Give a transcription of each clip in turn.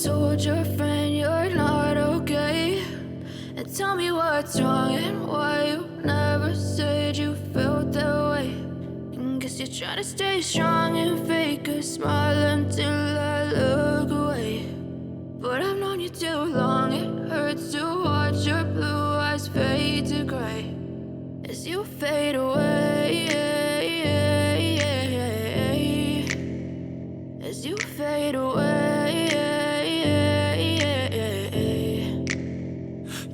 told your friend you're not okay? And tell me what's wrong and why you never said you felt that way. And guess you're trying to stay strong and fake a smile until I look away. But I've known you too long, it hurts to watch your blue eyes fade to gray as you fade away, as you fade away.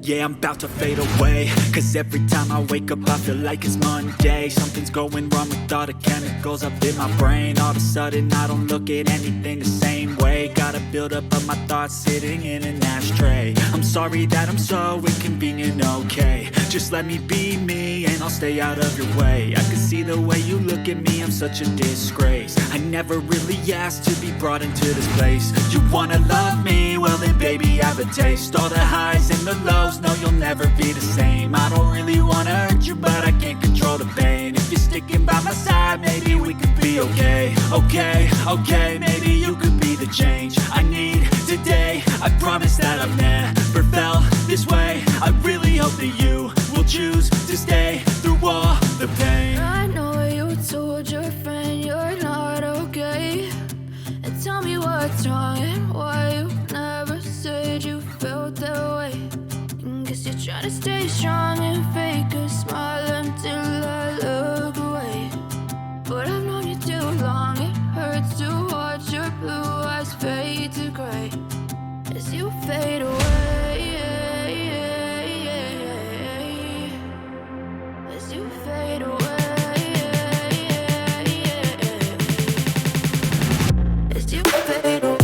Yeah, I'm about to fade away, cause every time I wake up I feel like it's Monday. Something's going wrong with all the chemicals up in my brain. All of a sudden I don't look at anything the same way. Got a buildup of my thoughts sitting in an ashtray. I'm sorry that I'm so inconvenient, okay? Just let me be me and I'll stay out of your way. I can see the way you look at me, I'm such a disgrace. I never really asked to be brought into this place. You wanna love me? Well then baby I have a taste. All the highs and the lows, no you'll never be the same. I don't really wanna hurt you but I can't control the pain. If you're sticking by my side maybe we could be okay. Okay, maybe you could be the change I need today. I promise that I've never felt this way. I really hope that you will choose to stay through all the pain. I know you told your friend you're not okay. And tell me what's wrong and why you never said you felt that way. And guess you're trying to stay strong and fake a smile until I look away. But I've known you too long, it hurts to watch your blue eyes fade to gray as you fade away, as you fade away, as you fade away.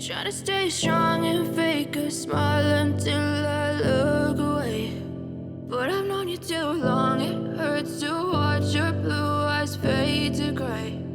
Trying to stay strong and fake a smile until I look away. But I've known you too long, it hurts to watch your blue eyes fade to gray